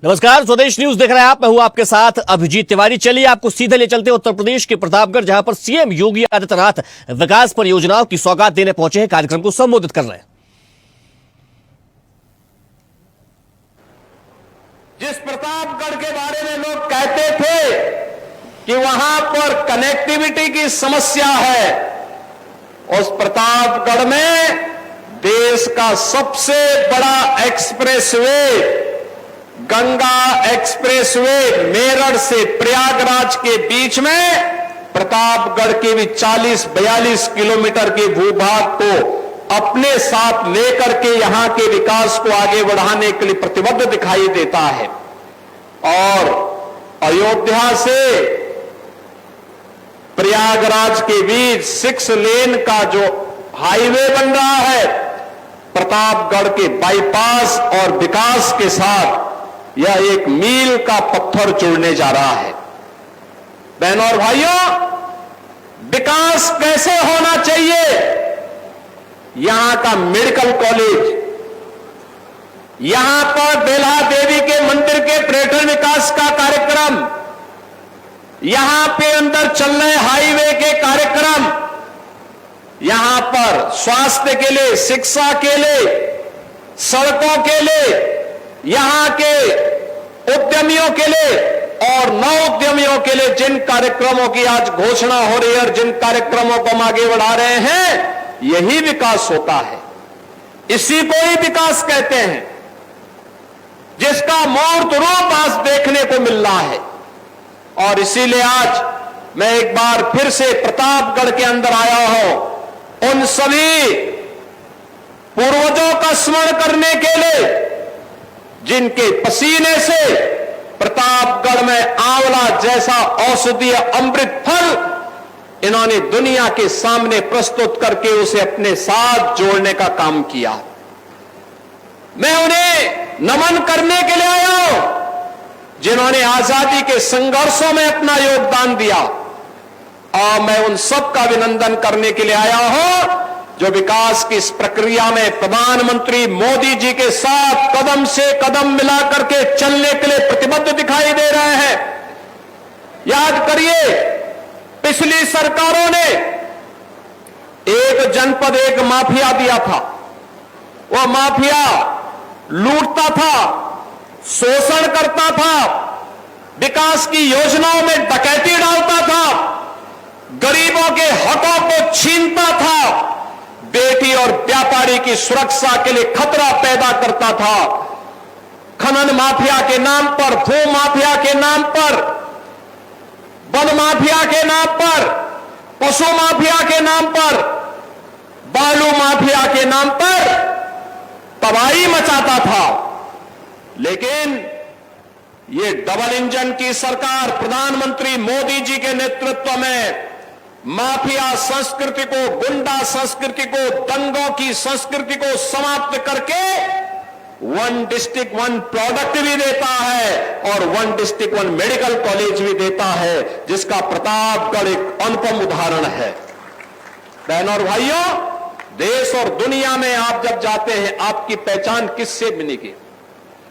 नमस्कार, स्वदेश न्यूज देख रहे हैं आप। मैं हूं आपके साथ अभिजीत तिवारी। चलिए आपको सीधे ले चलते हैं उत्तर प्रदेश के प्रतापगढ़, जहां पर सीएम योगी आदित्यनाथ विकास परियोजनाओं की सौगात देने पहुंचे हैं। कार्यक्रम को संबोधित कर रहे हैं। जिस प्रतापगढ़ के बारे में लोग कहते थे कि वहां पर कनेक्टिविटी की समस्या है, उस प्रतापगढ़ में देश का सबसे बड़ा एक्सप्रेसवे गंगा एक्सप्रेसवे मेरठ से प्रयागराज के बीच में प्रतापगढ़ के भी 40-42 किलोमीटर के भूभाग को अपने साथ लेकर के यहां के विकास को आगे बढ़ाने के लिए प्रतिबद्ध दिखाई देता है। और अयोध्या से प्रयागराज के बीच 6 लेन का जो हाईवे बन रहा है, प्रतापगढ़ के बाईपास और विकास के साथ यह एक मील का पत्थर जुड़ने जा रहा है। बहनों और भाइयों, विकास कैसे होना चाहिए? यहां का मेडिकल कॉलेज, यहां पर बेल्हा देवी के मंदिर के पर्यटन विकास का कार्यक्रम, यहां पे अंदर चल रहे हाईवे के कार्यक्रम, यहां पर स्वास्थ्य के लिए, शिक्षा के लिए, सड़कों के लिए, यहां के उद्यमियों के लिए और नव उद्यमियों के लिए जिन कार्यक्रमों की आज घोषणा हो रही है और जिन कार्यक्रमों को हम आगे बढ़ा रहे हैं, यही विकास होता है। इसी को ही विकास कहते हैं, जिसका मूर्त रूप आज देखने को मिल रहा है। और इसीलिए आज मैं एक बार फिर से प्रतापगढ़ के अंदर आया हूं, उन सभी पूर्वजों का स्मरण करने के लिए जिनके पसीने से प्रतापगढ़ में आंवला जैसा औषधीय अमृत फल इन्होंने दुनिया के सामने प्रस्तुत करके उसे अपने साथ जोड़ने का काम किया। मैं उन्हें नमन करने के लिए आया हूं, जिन्होंने आजादी के संघर्षों में अपना योगदान दिया। और मैं उन सब का अभिनंदन करने के लिए आया हूं जो विकास की इस प्रक्रिया में प्रधानमंत्री मोदी जी के साथ कदम से कदम मिला करके चलने के लिए प्रतिबद्ध दिखाई दे रहे हैं। याद करिए, पिछली सरकारों ने एक जनपद एक माफिया दिया था। वह माफिया लूटता था, शोषण करता था, विकास की योजनाओं में डकैती डालता था, गरीबों के हकों को छीनता था, बेटी और व्यापारी की सुरक्षा के लिए खतरा पैदा करता था। खनन माफिया के नाम पर, भू माफिया के नाम पर, वन माफिया के नाम पर, पशु माफिया के नाम पर, बालू माफिया के नाम पर तबाही मचाता था। लेकिन ये डबल इंजन की सरकार प्रधानमंत्री मोदी जी के नेतृत्व में माफिया संस्कृति को, गुंडा संस्कृति को, दंगों की संस्कृति को समाप्त करके 1 डिस्ट्रिक्ट 1 प्रोडक्ट भी देता है और 1 डिस्ट्रिक्ट 1 मेडिकल कॉलेज भी देता है, जिसका प्रतापगढ़ एक अनुपम उदाहरण है। बहनों और भाइयों, देश और दुनिया में आप जब जाते हैं, आपकी पहचान किससे बनेगी?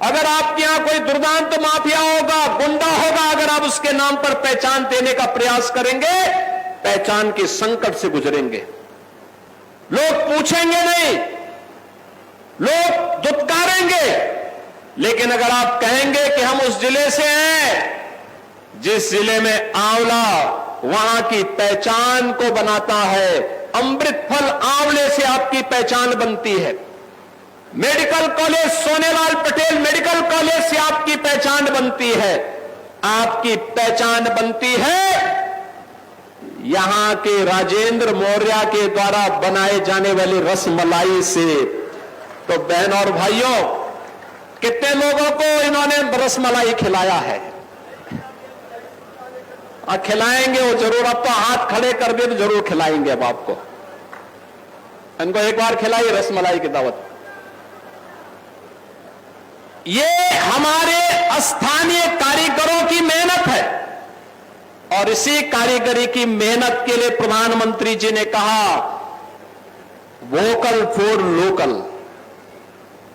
अगर आपके यहां कोई दुर्दांत माफिया होगा, गुंडा होगा, अगर आप उसके नाम पर पहचान देने का प्रयास करेंगे, पहचान के संकट से गुजरेंगे। लोग पूछेंगे नहीं, लोग दुत्कारेंगे। लेकिन अगर आप कहेंगे कि हम उस जिले से हैं जिस जिले में आंवला वहां की पहचान को बनाता है, अमृत फल आंवले से आपकी पहचान बनती है, medical college Sonelal Patel medical college से आपकी पहचान बनती है, आपकी पहचान बनती है यहां के राजेंद्र मौर्य के द्वारा बनाए जाने वाली रसमलाई से। तो बहनों और भाइयों, कितने लोगों को इन्होंने रसमलाई खिलाया है? खिलाएंगे वो जरूर। अब तो हाथ खड़े कर दिए तो जरूर खिलाएंगे अब आपको। इनको एक बार खिलाई रसमलाई की दावत। ये हमारे स्थानीय कारीगरों की मेहनत है और इसी कारीगरी की मेहनत के लिए प्रधानमंत्री जी ने कहा वोकल फॉर लोकल।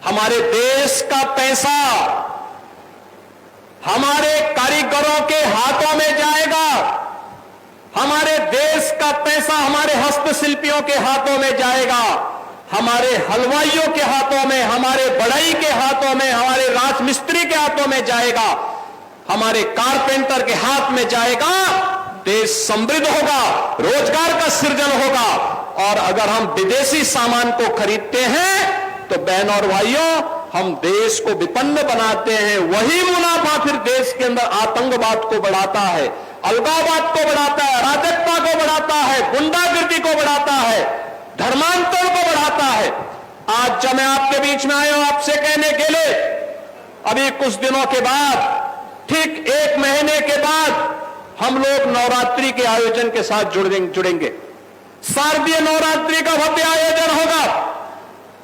हमारे देश का पैसा हमारे कारीगरों के हाथों में जाएगा, हमारे देश का पैसा हमारे हस्तशिल्पियों के हाथों में जाएगा, हमारे हलवाइयों के हाथों में, हमारे बढ़ई के हाथों में, हमारे राजमिस्त्री के हाथों में जाएगा, हमारे कारपेंटर के हाथ में जाएगा। देश समृद्ध होगा, रोजगार का सृजन होगा। और अगर हम विदेशी सामान को खरीदते हैं तो बहन और भाइयों, हम देश को विपन्न बनाते हैं। वही मुनाफा फिर देश के अंदर आतंकवाद को बढ़ाता है, अलगाववाद को बढ़ाता है, अराजकता को बढ़ाता है, गुंडागिर्दी को बढ़ाता है, धर्मांतरण को बढ़ाता है। आज जब मैं आपके बीच में आया हूं आपसे कहने के लिए, अभी कुछ दिनों के बाद, ठीक 1 महीने के बाद हम लोग नवरात्रि के आयोजन के साथ जुड़ेंगे। शारदीय नवरात्रि का भव्य आयोजन होगा।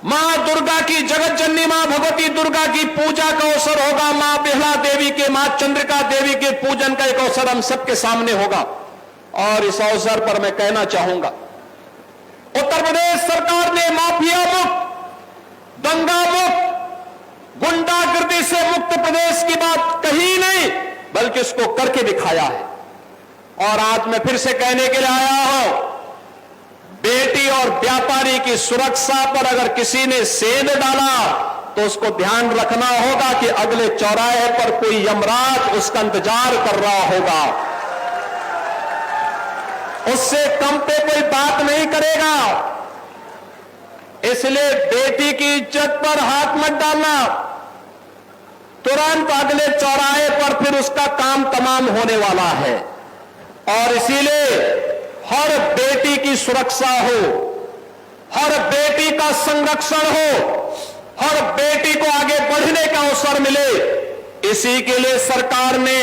मां दुर्गा की, जगत जननी मां भगवती दुर्गा की पूजा का अवसर होगा। मां बिहला देवी के, मां चंद्रिका देवी के पूजन का एक अवसर हम सबके सामने होगा। और इस अवसर पर मैं कहना चाहूंगा, उत्तर प्रदेश सरकार ने माफिया मुक्त, दंगा मुक्त, गुंडागिर्दी से मुक्त प्रदेश की बात कही नहीं, बल्कि इसको करके दिखाया है। और आज मैं फिर से कहने के लिए आया हूं, बेटी और व्यापारी की सुरक्षा पर अगर किसी ने सेंध डाला तो उसको ध्यान रखना होगा कि अगले चौराहे पर कोई यमराज उसका इंतजार कर रहा होगा, उससे कम पे कोई बात नहीं करेगा। इसलिए बेटी की इज्जत पर हाथ मत डालना, तुरंत अगले चौराहे पर फिर उसका काम तमाम होने वाला है। और इसीलिए हर बेटी की सुरक्षा हो, हर बेटी का संरक्षण हो, हर बेटी को आगे बढ़ने का अवसर मिले, इसी के लिए सरकार ने